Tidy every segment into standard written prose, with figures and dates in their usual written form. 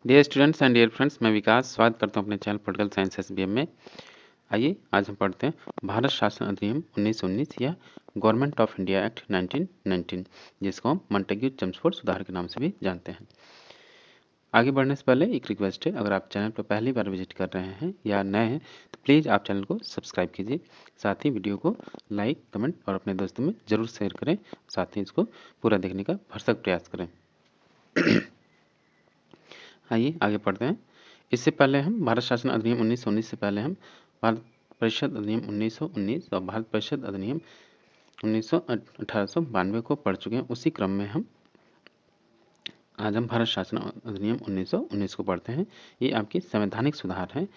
Dear students and dear friends, मैं विकास स्वागत करता हूं अपने चैनल पॉलिटिकल साइंस एसबीएम में। आइए आज हम पढ़ते हैं भारत शासन अधिनियम 1919 या गवर्नमेंट ऑफ इंडिया एक्ट 1919, जिसको हम मॉन्टेग्यू चेम्सफोर्ड सुधार के नाम से भी जानते हैं। आगे बढ़ने से पहले एक रिक्वेस्ट है, अगर आप चैनल पर पहली बार विजिट कर रहे हैं या नए हैं तो प्लीज़ आप चैनल को सब्सक्राइब कीजिए। साथ ही वीडियो को लाइक, कमेंट और अपने दोस्तों में ज़रूर शेयर करें। साथ ही इसको पूरा देखने का भरसक प्रयास करें। आइए आगे पढ़ते हैं। इससे पहले हम भारत शासन अधिनियम 1919 से पहले हम भारत परिषद अधिनियम 1919 और भारत परिषद अधिनियम 1892 को पढ़ चुके हैं। उसी क्रम में आज हम भारत शासन अधिनियम 1919 को पढ़ते हैं। ये आपके संवैधानिक सुधार हैं।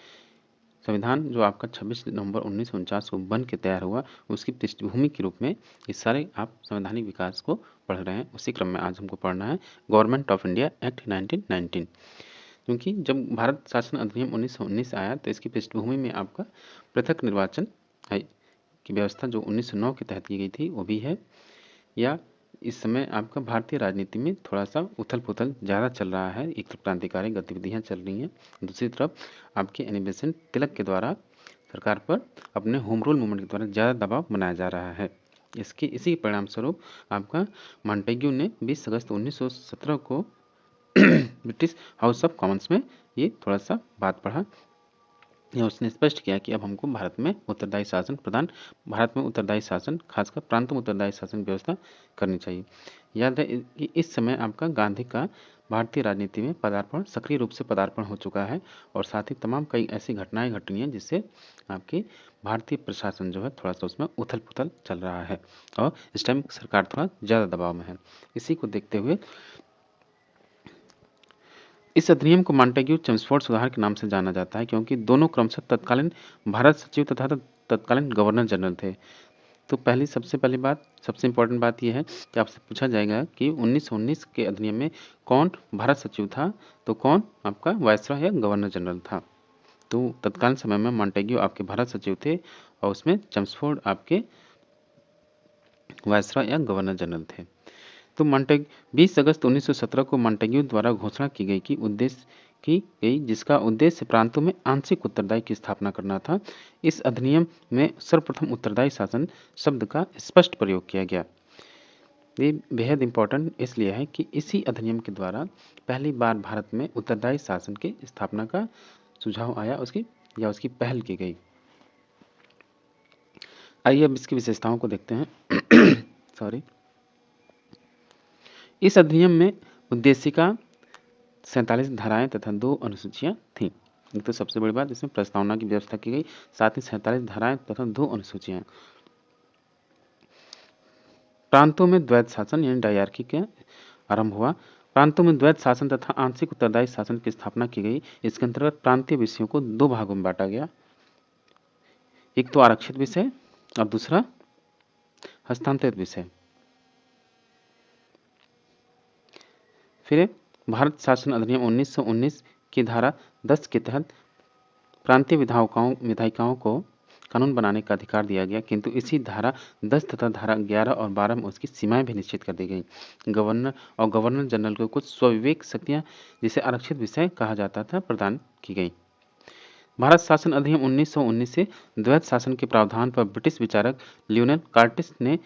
संविधान जो आपका 26 नवंबर 1949 को बन के तैयार हुआ, उसकी पृष्ठभूमि के रूप में ये सारे आप संवैधानिक विकास को पढ़ रहे हैं। उसी क्रम में आज हमको पढ़ना है गवर्नमेंट ऑफ इंडिया एक्ट 1919। क्योंकि जब भारत शासन अधिनियम 1919 आया तो इसकी पृष्ठभूमि में आपका पृथक निर्वाचन की व्यवस्था जो 1909 के तहत की गई थी वो भी है, या इस समय आपका भारतीय राजनीति में थोड़ा सा उथल पुथल ज़्यादा चल रहा है। एक तरफ क्रांतिकारी गतिविधियाँ चल रही हैं, दूसरी तरफ आपके एनी बेसेंट तिलक के द्वारा सरकार पर अपने होम रूल मूवमेंट के द्वारा ज़्यादा दबाव बनाया जा रहा है। इसी परिणाम स्वरूप आपका मॉन्टेग्यू ने 20 अगस्त 1917 को ब्रिटिश हाउस ऑफ कॉमन्स में ये थोड़ा सा बात पढ़ा या उसने स्पष्ट किया कि अब हमको भारत में उत्तरदायी शासन खासकर प्रांत में उत्तरदायी शासन व्यवस्था करनी चाहिए। याद है कि इस समय आपका गांधी का भारतीय राजनीति में सक्रिय रूप से पदार्पण हो चुका है और साथ ही तमाम कई ऐसी घटनाएं घटी हैं जिससे आपकी भारतीय प्रशासन जो है थोड़ा सा उसमें उथल पुथल चल रहा है और इस टाइम सरकार थोड़ा ज़्यादा दबाव में है। इसी को देखते हुए इस अधिनियम को मॉन्टेग्यू चेम्सफोर्ड सुधार के नाम से जाना जाता है, क्योंकि दोनों क्रमशः तत्कालीन भारत सचिव तथा तत्कालीन गवर्नर जनरल थे। तो सबसे इम्पोर्टेंट बात यह है कि आपसे पूछा जाएगा कि 1919 के अधिनियम में कौन भारत सचिव था, तो कौन आपका वायसरॉय या गवर्नर जनरल था। तो तत्कालीन समय में मॉन्टेग्यू आपके भारत सचिव थे और उसमें चेम्सफोर्ड आपके वायसरॉय या गवर्नर जनरल थे। तो 20 अगस्त 1917 को मॉन्टेग्यू द्वारा घोषणा की गई जिसका उद्देश्य प्रांतों में आंशिक उत्तरदायी की स्थापना करना था। इस अधिनियम में सर्वप्रथम उत्तरदायी शासन शब्द का स्पष्ट प्रयोग किया गया। ये बेहद इम्पोर्टेंट इसलिए है कि इसी अधिनियम के द्वारा पहली बार भारत में उत्तरदायी शासन की स्थापना का सुझाव आया, उसकी पहल की गई। आइए अब इसकी विशेषताओं को देखते हैं। सॉरी। इस अधिनियम में उद्देशिका 47 धाराएं तथा 2 अनुसूचियां थीं। एक तो सबसे बड़ी बात, इसमें प्रस्तावना की व्यवस्था की गई, साथ ही 47 धाराएं तथा 2 अनुसूचियां। प्रांतों में द्वैत शासन यानी डायरकी का आरंभ हुआ। प्रांतों में द्वैत शासन तथा आंशिक उत्तरदायी शासन की स्थापना की गई। इसके अंतर्गत प्रांतीय विषयों को 2 भागों में बांटा गया, एक तो आरक्षित विषय और दूसरा हस्तांतरित विषय। फिर भारत शासन अधिनियम 1919 की धारा 10 के तहत प्रांतीय विधायिकाओं को कानून बनाने का अधिकार दिया गया, किंतु इसी धारा 10 तथा धारा 11 और 12 में उसकी सीमाएं भी निश्चित कर दी गई। गवर्नर जनरल को कुछ स्वविवेक शक्तियां, जिसे आरक्षित विषय कहा जाता था, प्रदान की गई। भारत शासन अधिनियम 1919 से द्वैत शासन के प्रावधान पर ब्रिटिश विचारक लियोनेल कार्टिस ने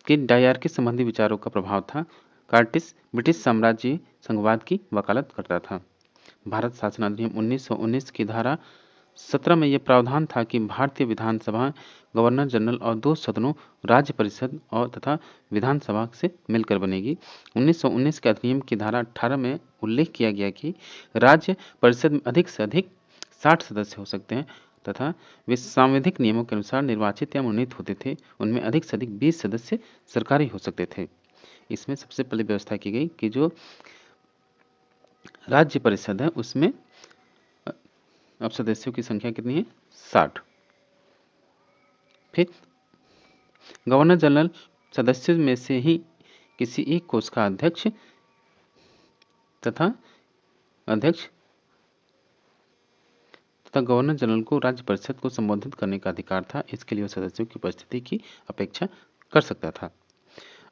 के डायरकी संबंधी विचारों का प्रभाव था। कार्टिस ब्रिटिश साम्राज्य संघवाद की वकालत करता था। भारत शासन अधिनियम 1919 की धारा 17 में यह प्रावधान था कि भारतीय विधानसभा गवर्नर जनरल और 2 सदनों राज्य परिषद और तथा विधानसभा से मिलकर बनेगी। 1919 के अधिनियम की धारा 18 में उल्लेख किया गया कि राज्य परिषद में अधिक से अधिक 60 सदस्य हो सकते हैं तथा वे सांविधिक नियमों के अनुसार निर्वाचित या मनोनीत होते थे। उनमें अधिक से अधिक 20 सदस्य सरकारी हो सकते थे। इसमें सबसे पहले व्यवस्था की गई कि जो राज्य परिषद है उसमें अब सदस्यों की संख्या कितनी है? 60। फिर गवर्नर जनरल सदस्यों में से ही किसी एक कोष का अध्यक्ष तथा गवर्नर जनरल को राज्य परिषद को संबोधित करने का अधिकार था। इसके लिए सदस्यों की उपस्थिति की अपेक्षा कर सकता था।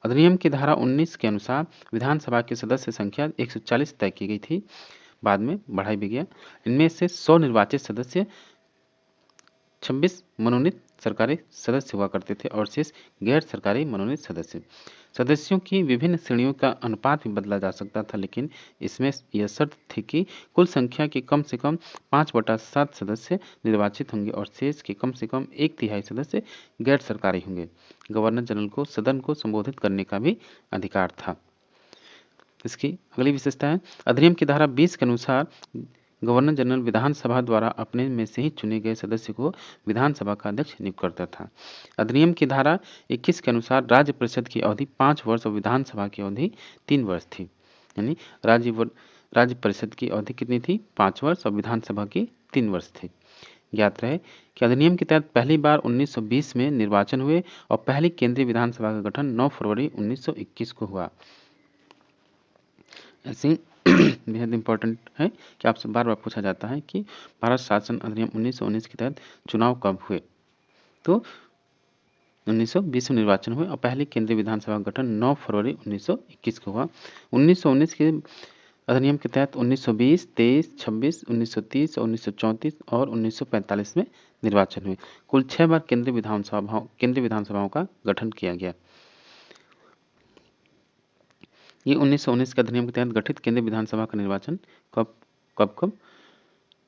अधिनियम की धारा 19 के अनुसार विधानसभा की सदस्य संख्या 140 तय की गई थी। बाद में बढ़ाई भी गया। इनमें से 100 निर्वाचित सदस्य, 26 मनोनीत सरकारी सदस्य हुआ करते थे और शेष गैर सरकारी मनोनीत सदस्य। सदस्यों की विभिन्न श्रेणियों का अनुपात भी बदला जा सकता था, लेकिन इसमें यह शर्त थी कि कुल संख्या के कम से कम 5/7 सदस्य निर्वाचित होंगे और शेष के कम से कम 1/3 सदस्य गैर सरकारी होंगे। गवर्नर जनरल को सदन को संबोधित करने का भी अधिकार था। इसकी अगली विशेषता है, अधिनियम की धारा 20 के अनुसार गवर्नर जनरल विधानसभा द्वारा अपने में से ही चुने गए सदस्य को विधानसभा का अध्यक्ष नियुक्त करता था। अधिनियम की धारा 21 के अनुसार राज्य परिषद की अवधि 5 वर्ष और विधानसभा की अवधि 3 वर्ष थी। यानी राज्य परिषद की अवधि कितनी थी? 5 वर्ष और विधानसभा की 3 वर्ष थी। ज्ञात रहे कि अधिनियम के तहत पहली बार 1920 में निर्वाचन हुए और पहली केंद्रीय विधानसभा का गठन 9 फरवरी 1921 को हुआ। ऐसे बेहद इंपॉर्टेंट है कि आपसे बार बार पूछा जाता है कि भारत शासन अधिनियम 1919 के तहत चुनाव कब हुए? तो 1920 में निर्वाचन हुए और पहली केंद्रीय विधानसभा का गठन 9 फरवरी 1921 को हुआ। 1919 के अधिनियम के तहत 1920, 23, 26, 1930 और 1934 और 1945 में निर्वाचन हुए। कुल 6 बार केंद्रीय विधानसभाओं का गठन किया गया। ये 1919 के अधिनियम के तहत गठित केंद्रीय विधानसभा का निर्वाचन कब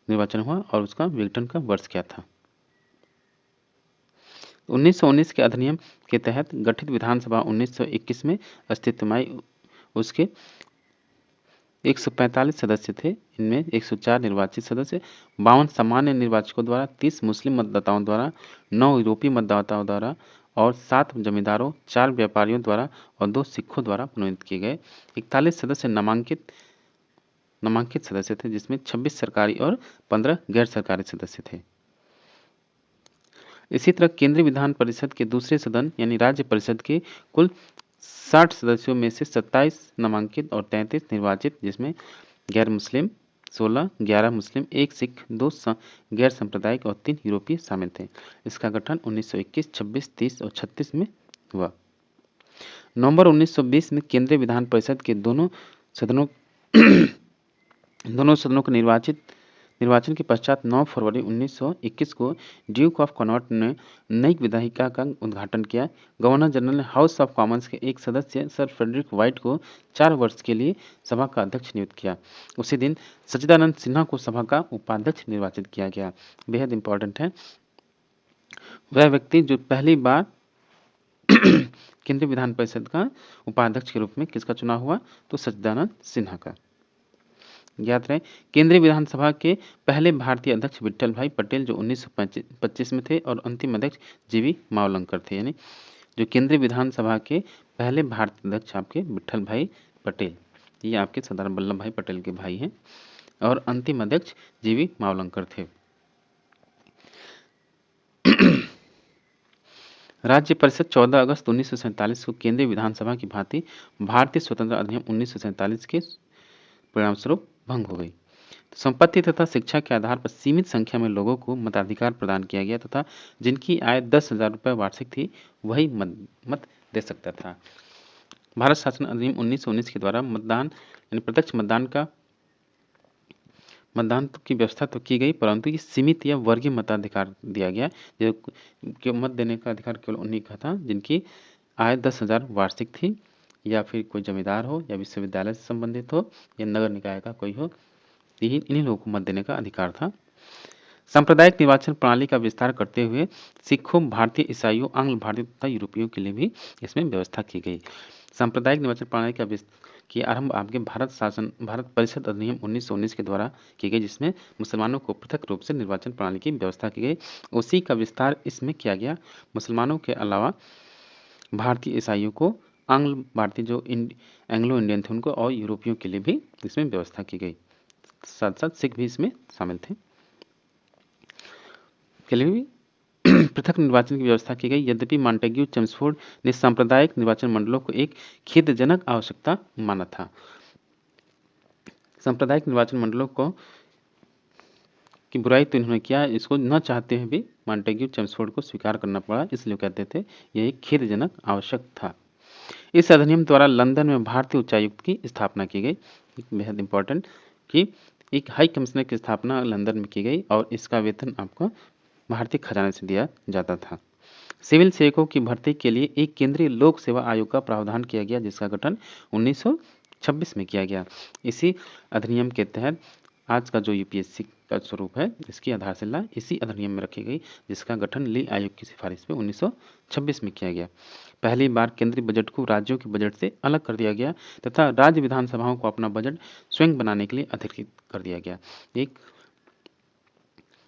निर्वाचन हुआ और उसका विघटन का वर्ष क्या था? 1919 के अधिनियम के तहत गठित विधानसभा 1921 में अस्तित्व में आई। उसके 145 सदस्य थे। इनमें 104 निर्वाचित सदस्य, 52 सामान्य निर्वाचकों द्वारा, 30 मुस्लिम मतदाताओं द्वारा, 9 यूरोपीय मतदाताओं द्वारा और 7 जमींदारों, 4 व्यापारियों द्वारा और 2 सिखों द्वारा मनोनीत किए गए। 41 सदस्य नामांकित सदस्य थे, जिसमें 26 सरकारी और 15 गैर सरकारी सदस्य थे। इसी तरह केंद्रीय विधान परिषद के दूसरे सदन यानी राज्य परिषद के कुल 60 सदस्यों में से 27 नामांकित और 33 निर्वाचित, जिसमें गैर मुस्लिम 16, 11 मुस्लिम, 1 सिख, 2 गैर सांप्रदायिक और 3 यूरोपीय शामिल थे। इसका गठन 1921, 26, 30 और 36 में हुआ। नवंबर 1920 में केंद्रीय विधान परिषद के दोनों सदनों के निर्वाचन के पश्चात 9 फरवरी 1921 को ड्यूक ऑफ कनॉट ने नई विधायिका का उद्घाटन किया। गवर्नर जनरल ने हाउस ऑफ कॉमन्स के एक सदस्य सर फ्रेडरिक व्हाइट को 4 वर्ष के लिए सभा का अध्यक्ष नियुक्त किया। उसी दिन सच्चिदानंद सिन्हा को सभा का उपाध्यक्ष निर्वाचित किया गया। बेहद इंपॉर्टेंट है। वह व्यक्ति जो पहली बार केंद्रीय विधान परिषद का उपाध्यक्ष के रूप में किसका चुनाव हुआ? तो सच्चिदानंद सिन्हा का। याद रहे, केंद्रीय विधानसभा के पहले भारतीय अध्यक्ष विट्ठल भाई पटेल जो 1925 में थे और अंतिम अध्यक्ष जीवी मावलंकर थे। यानी जो केंद्रीय विधानसभा के पहले भारतीय अध्यक्ष आपके विट्ठल भाई पटेल, ये आपके सरदार वल्लभ भाई पटेल के भाई हैं, और अंतिम अध्यक्ष जीवी मावलंकर थे। राज्य परिषद 14 अगस्त 1947 को केंद्रीय विधानसभा की भांति भारतीय स्वतंत्रता अधिनियम 1947 के परिणामस्वरूप भंग हो गई। संपत्ति तथा शिक्षा के आधार पर सीमित संख्या में लोगों को मताधिकार प्रदान किया गया तथा जिनकी आय 10,000 रुपये वार्षिक थी वही मत दे सकता था। भारत शासन अधिनियम 1919 के द्वारा मतदान यानी प्रत्यक्ष मतदान की व्यवस्था तो की गई, परंतु ये सीमित या वर्गीय मताधिकार दिया गया, जो मत देने का अधिकार केवल उन्हीं का था जिनकी आय 10,000 वार्षिक थी, या फिर कोई जमींदार हो, या विश्वविद्यालय से संबंधित हो, या नगर निकाय का कोई हो। इन्हीं लोगों को मत देने का अधिकार था। सांप्रदायिक निर्वाचन प्रणाली का विस्तार करते हुए सिखों, भारतीय ईसाइयों, आंग्ल भारतीय तथा यूरोपियों के लिए भी इसमें व्यवस्था की गई। सांप्रदायिक निर्वाचन प्रणाली की आरंभ आपके भारत परिषद अधिनियम 1919 के द्वारा की गई, जिसमें मुसलमानों को पृथक रूप से निर्वाचन प्रणाली की व्यवस्था की गई। उसी का विस्तार इसमें किया गया। मुसलमानों के अलावा भारतीय ईसाइयों को, आंग्ल भारतीय जो एंग्लो इंडियन थे उनको, और यूरोपियों के लिए भी इसमें व्यवस्था की गई। साथ साथ सिख भी इसमें शामिल थे। के लिए भी पृथक निर्वाचन की व्यवस्था की गई। यद्यपि मॉन्टेग्यू चेम्सफोर्ड ने सांप्रदायिक निर्वाचन मंडलों को एक खेदजनक आवश्यकता माना था। सांप्रदायिक निर्वाचन मंडलों की बुराई तो इन्होंने किया, इसको न चाहते हुए भी मॉन्टेग्यू चेम्सफोर्ड को स्वीकार करना पड़ा, इसलिए कहते थे यह एक खेदजनक आवश्यक था। इस अधिनियम द्वारा लंदन में भारतीय उच्चायुक्त की स्थापना की गई। बेहद इंपॉर्टेंट कि एक हाई कमिश्नर की स्थापना लंदन में की गई और इसका वेतन आपको भारतीय खजाने से दिया जाता था। सिविल सेवकों की भर्ती के लिए एक केंद्रीय लोक सेवा आयोग का प्रावधान किया गया, जिसका गठन 1926 में किया गया। इसी अधिनियम के तहत आज का जो यूपीएससी का स्वरूप है, इसकी आधारशिला इसी अधिनियम में रखी गई, जिसका गठन ली आयोग की सिफारिश पे 1926 में किया गया। पहली बार केंद्रीय बजट को राज्यों के बजट से अलग कर दिया गया तथा राज्य विधानसभाओं को अपना बजट स्वयं बनाने के लिए अधिकृत कर दिया गया। एक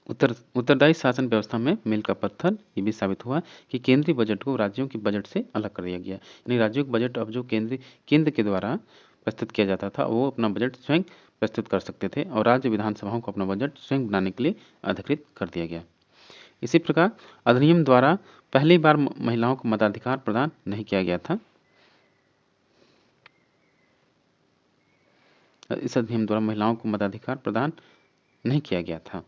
उत्तरदायी शासन व्यवस्था में मील का पत्थर ये भी साबित हुआ कि केंद्रीय बजट को राज्यों के बजट से अलग कर दिया गया। यानी राज्यों का बजट अब जो केंद्र के द्वारा प्रस्तुत किया जाता था, वो अपना बजट स्वयं प्रस्तुत कर सकते थे और राज्य विधानसभाओं को अपना बजट स्वयं बनाने के लिए अधिकृत कर दिया गया। इसी प्रकार अधिनियम द्वारा पहली बार महिलाओं को मताधिकार प्रदान नहीं किया गया था। इस अधिनियम द्वारा महिलाओं को मताधिकार प्रदान नहीं किया गया था।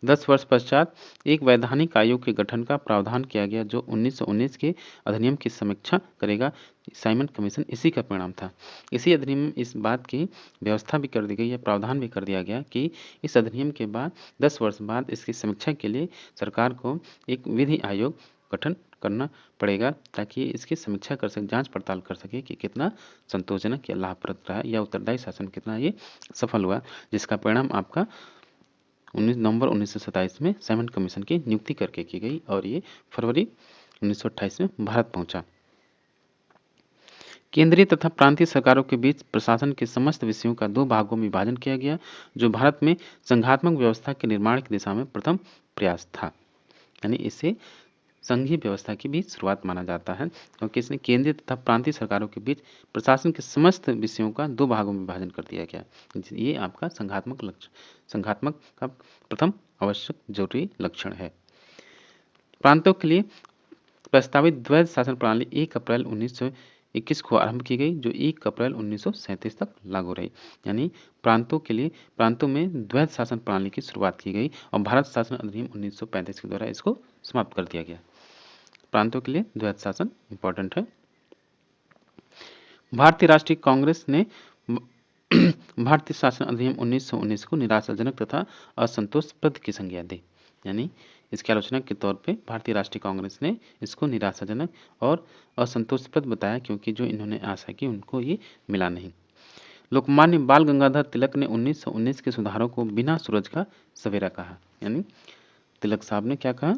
10 वर्ष पश्चात एक वैधानिक आयोग के गठन का प्रावधान किया गया, जो 1919 के अधिनियम की समीक्षा करेगा। साइमन कमीशन इसी का परिणाम था। इसी अधिनियम में इस बात की व्यवस्था भी कर दी गई है, प्रावधान भी कर दिया गया कि इस अधिनियम के बाद 10 वर्ष बाद इसकी समीक्षा के लिए सरकार को एक विधि आयोग गठन करना पड़ेगा, ताकि इसकी समीक्षा कर सके, जांच पड़ताल कर सके कि कितना संतोषजनक या लाभप्रद रहा या उत्तरदायी शासन कितना ये सफल हुआ, जिसका परिणाम आपका 19 नवंबर 1927 में साइमन कमीशन की नियुक्ति करके की गई और ये फरवरी 1928 में भारत पहुंचा। केंद्रीय तथा प्रांतीय सरकारों के बीच प्रशासन के समस्त विषयों का 2 भागों में विभाजन किया गया, जो भारत में संघात्मक व्यवस्था के निर्माण की दिशा में प्रथम प्रयास था। यानी इसे संघीय व्यवस्था की भी शुरुआत माना जाता है, क्योंकि इसने केंद्रीय तथा प्रांतीय सरकारों के बीच प्रशासन के समस्त विषयों का 2 भागों में विभाजन कर दिया गया। ये आपका संघात्मक का प्रथम आवश्यक जरूरी लक्षण है। प्रांतों के लिए प्रस्तावित द्वैध शासन प्रणाली 1 अप्रैल 1921 को आरंभ की गई, जो 1 अप्रैल 1937 तक लागू रही। यानी प्रांतों में द्वैध शासन प्रणाली की शुरुआत की गई और भारत शासन अधिनियम 1935 के द्वारा इसको समाप्त कर दिया गया। प्रांतों के लिए द्वैध शासन इंपॉर्टेंट है। भारतीय राष्ट्रीय कांग्रेस ने भारतीय शासन अधिनियम 1919 को निराशाजनक तथा असंतोषप्रद की संज्ञा दी। यानी इसकी आलोचना के तौर पे भारतीय राष्ट्रीय कांग्रेस ने इसको निराशाजनक और असंतोषप्रद बताया, क्योंकि जो इन्होंने आशा की उनको ये मिला नहीं। लोकमान्य बाल गंगाधर तिलक ने 1919 के सुधारों को बिना सूरज का सवेरा कहा। यानी तिलक साहब ने क्या कहा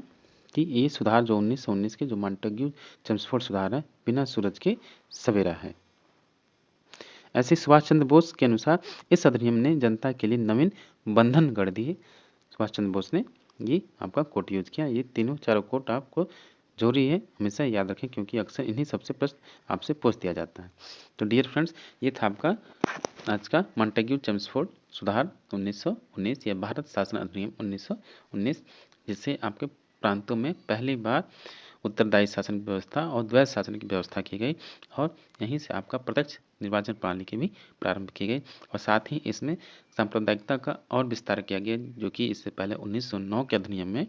कि ये सुधार जो 1919 के जो मॉन्टेग्यू चेम्सफोर्ड सुधार है, बिना सूरज के सवेरा है। ऐसे सुभाष चंद्र बोस के अनुसार इस अधिनियम ने जनता के लिए नवीन बंधन गढ़ दिए। सुभाष चंद्र बोस ने ये आपका कोट यूज किया। ये तीनों चारों कोट आपको जरूरी है, हमेशा याद रखें, क्योंकि अक्सर इन्हीं सबसे प्रश्न आपसे पूछ दिया जाता है। तो डियर फ्रेंड्स, ये था आपका आज का मॉन्टेग्यू चेम्सफोर्ड सुधार 1919 या भारत शासन अधिनियम 1919, जिससे आपके प्रांतों में पहली बार उत्तरदायी शासन की व्यवस्था और द्वैध शासन की व्यवस्था की गई और यहीं से आपका प्रत्यक्ष निर्वाचन प्रणाली की भी प्रारंभ की गई और साथ ही इसमें सांप्रदायिकता का और विस्तार किया गया, जो कि इससे पहले 1909 के अधिनियम में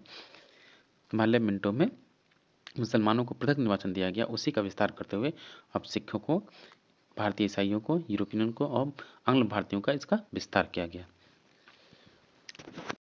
पार्लियामेंटों में मुसलमानों को पृथक निर्वाचन दिया गया। उसी का विस्तार करते हुए अब सिखों को, भारतीय ईसाइयों को, यूरोपियनों को और आंग्ल भारतीयों का इसका विस्तार किया गया।